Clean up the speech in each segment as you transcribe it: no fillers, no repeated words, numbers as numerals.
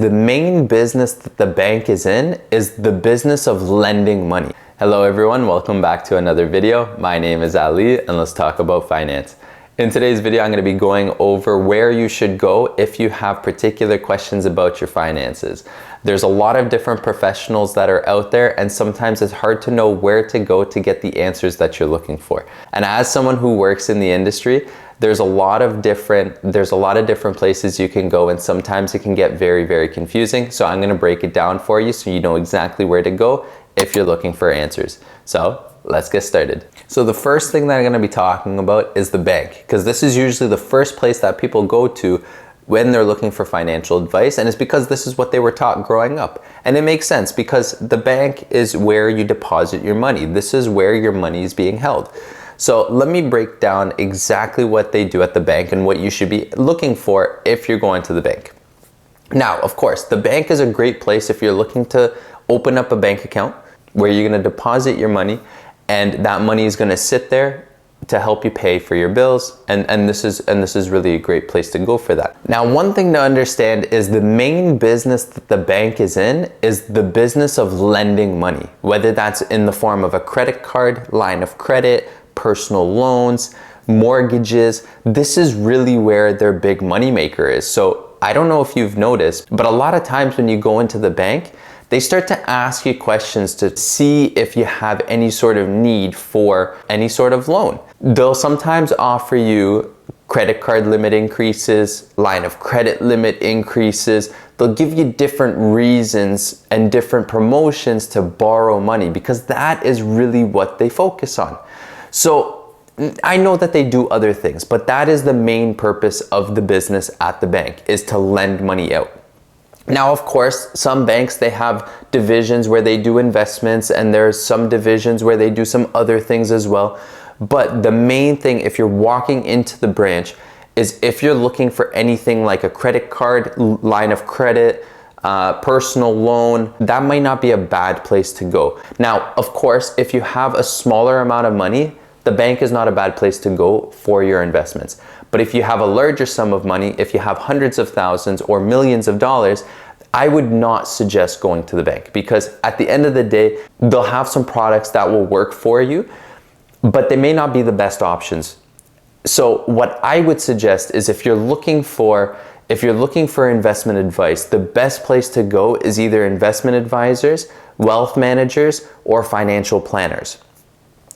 The main business that the bank is in is the business of lending money. Hello everyone, welcome back to another video. My name is Ali and let's talk about finance. In today's video, I'm going to be going over where you should go if you have particular questions about your finances. There's a lot of different professionals that are out there, and sometimes it's hard to know where to go to get the answers that you're looking for. And as someone who works in the industry, there's a lot of different places you can go, and sometimes it can get very confusing. So I'm going to break it down for you so you know exactly where to go if you're looking for answers. So let's get started. So the first thing that I'm going to be talking about is the bank, because this is usually the first place that people go to when they're looking for financial advice, and it's because this is what they were taught growing up. And it makes sense because the bank is where you deposit your money. This is where your money is being held. So let me break down exactly what they do at the bank and what you should be looking for if you're going to the bank. Now, of course, the bank is a great place if you're looking to open up a bank account where you're going to deposit your money, and that money is going to sit there to help you pay for your bills, and this is really a great place to go for that. Now, one thing to understand is the main business that the bank is in is the business of lending money, whether that's in the form of a credit card, line of credit, personal loans, mortgages. This is really where their big money maker is. So I don't know if you've noticed, but a lot of times when you go into the bank, they start to ask you questions to see if you have any sort of need for any sort of loan. They'll sometimes offer you credit card limit increases, line of credit limit increases. They'll give you different reasons and different promotions to borrow money because that is really what they focus on. So I know that they do other things, but that is the main purpose of the business at the bank, is to lend money out. Now, of course, some banks, they have divisions where they do investments, and there's some divisions where they do some other things as well. But the main thing, if you're walking into the branch, is if you're looking for anything like a credit card, line of credit, personal loan, that might not be a bad place to go. Now, of course, if you have a smaller amount of money, the bank is not a bad place to go for your investments. But if you have a larger sum of money, if you have hundreds of thousands or millions of dollars, I would not suggest going to the bank, because at the end of the day, they'll have some products that will work for you, but they may not be the best options. So what I would suggest is if you're looking for investment advice, the best place to go is either investment advisors, wealth managers, or financial planners.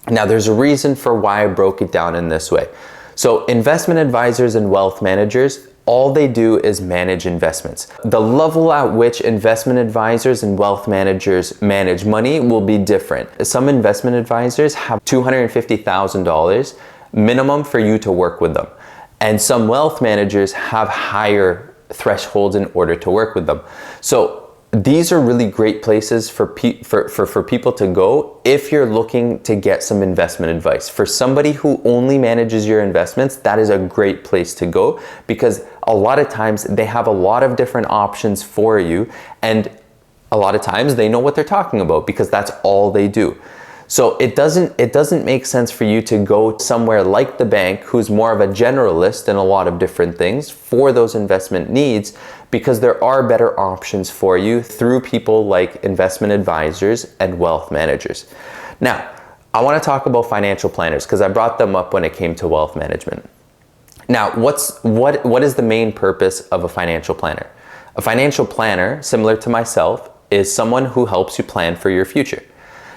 Now, there's a reason for why I broke it down in this way. So investment advisors and wealth managers, all they do is manage investments. The level at which investment advisors and wealth managers manage money will be different. Some investment advisors have $250,000 minimum for you to work with them. And some wealth managers have higher thresholds in order to work with them. So these are really great places for people to go if you're looking to get some investment advice. For somebody who only manages your investments, that is a great place to go, because a lot of times they have a lot of different options for you, and a lot of times they know what they're talking about because that's all they do. So it doesn't make sense for you to go somewhere like the bank, who's more of a generalist in a lot of different things for those investment needs, because there are better options for you through people like investment advisors and wealth managers. Now, I want to talk about financial planners because I brought them up when it came to wealth management. Now, what is the main purpose of a financial planner? A financial planner, similar to myself, is someone who helps you plan for your future.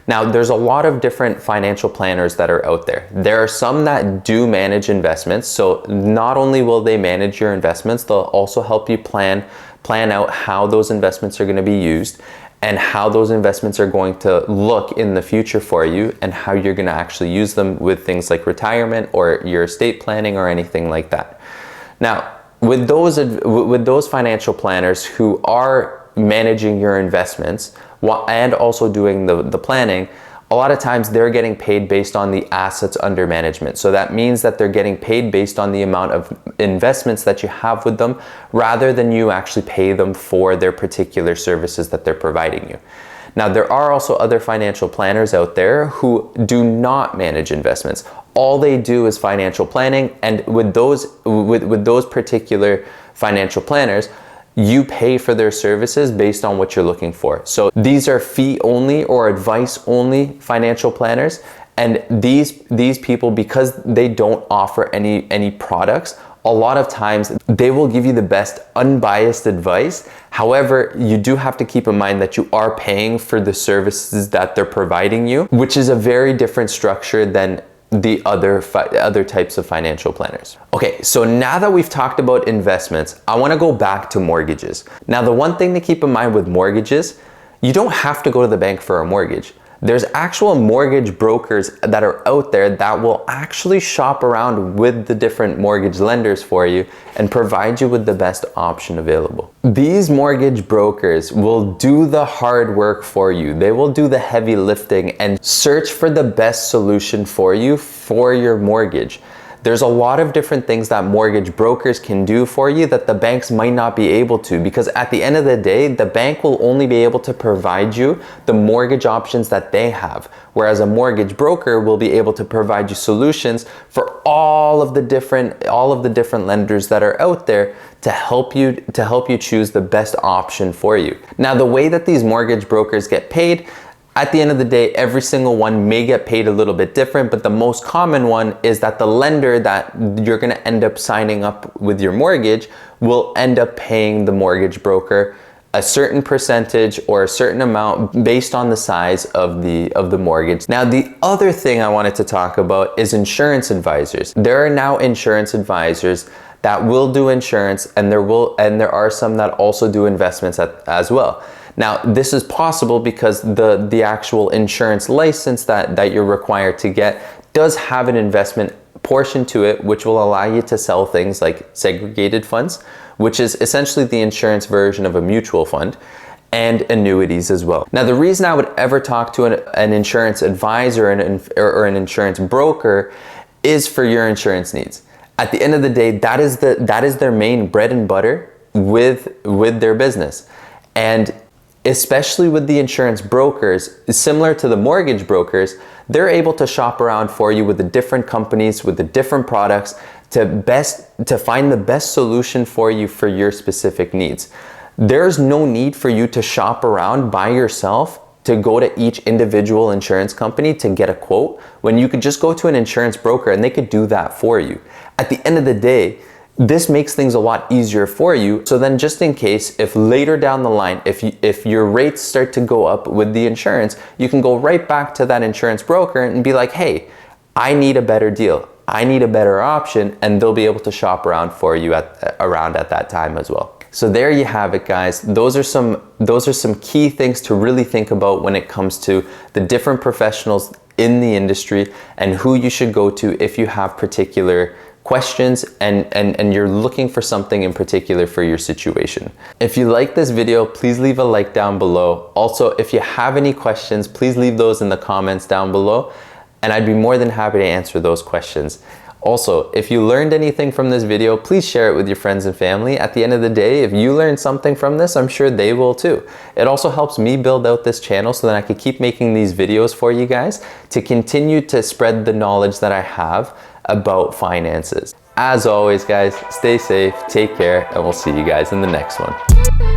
Now, there's a lot of different financial planners that are out there. There are some that do manage investments. So not only will they manage your investments, they'll also help you plan out how those investments are going to be used and how those investments are going to look in the future for you, and how you're going to actually use them with things like retirement or your estate planning or anything like that. Now, with those financial planners who are managing your investments and also doing the planning, a lot of times they're getting paid based on the assets under management. So that means that they're getting paid based on the amount of investments that you have with them, rather than you actually pay them for their particular services that they're providing you. Now, there are also other financial planners out there who do not manage investments. All they do is financial planning, and with those particular financial planners, you pay for their services based on what you're looking for. So these are fee only or advice only financial planners. And these people, because they don't offer any products, a lot of times they will give you the best unbiased advice. However, you do have to keep in mind that you are paying for the services that they're providing you, which is a very different structure than the other types of financial planners. Okay, so now that we've talked about investments, I want to go back to mortgages. Now, the one thing to keep in mind with mortgages, you don't have to go to the bank for a mortgage. There's actual mortgage brokers that are out there that will actually shop around with the different mortgage lenders for you and provide you with the best option available. These mortgage brokers will do the hard work for you. They will do the heavy lifting and search for the best solution for you for your mortgage. There's a lot of different things that mortgage brokers can do for you that the banks might not be able to, because at the end of the day, the bank will only be able to provide you the mortgage options that they have, whereas a mortgage broker will be able to provide you solutions for all of the different lenders that are out there to help you choose the best option for you. Now, the way that these mortgage brokers get paid, at the end of the day, every single one may get paid a little bit different, but the most common one is that the lender that you're gonna end up signing up with your mortgage will end up paying the mortgage broker a certain percentage or a certain amount based on the size of the mortgage. Now, the other thing I wanted to talk about is insurance advisors. There are now insurance advisors that will do insurance, and there are some that also do investments as well. Now, this is possible because the actual insurance license that you're required to get does have an investment portion to it, which will allow you to sell things like segregated funds, which is essentially the insurance version of a mutual fund, and annuities as well. Now, the reason I would ever talk to an insurance advisor or an insurance broker is for your insurance needs. At the end of the day, that is their main bread and butter with their business. And especially with the insurance brokers, similar to the mortgage brokers, they're able to shop around for you with the different companies, with the different products to find the best solution for you for your specific needs. There's no need for you to shop around by yourself to go to each individual insurance company to get a quote, when you could just go to an insurance broker and they could do that for you. At the end of the day, this makes things a lot easier for you. So then, just in case, if later down the line, if your rates start to go up with the insurance, you can go right back to that insurance broker and be like, hey, I need a better deal. I need a better option, and they'll be able to shop around for you at that time as well. So there you have it, guys. Those are some key things to really think about when it comes to the different professionals in the industry and who you should go to if you have particular questions and you're looking for something in particular for your situation. If you like this video, please leave a like down below. Also, if you have any questions, please leave those in the comments down below, and I'd be more than happy to answer those questions. Also, if you learned anything from this video, please share it with your friends and family. At the end of the day, if you learned something from this, I'm sure they will too. It also helps me build out this channel so that I can keep making these videos for you guys to continue to spread the knowledge that I have about finances. As always, guys, stay safe, take care, and we'll see you guys in the next one.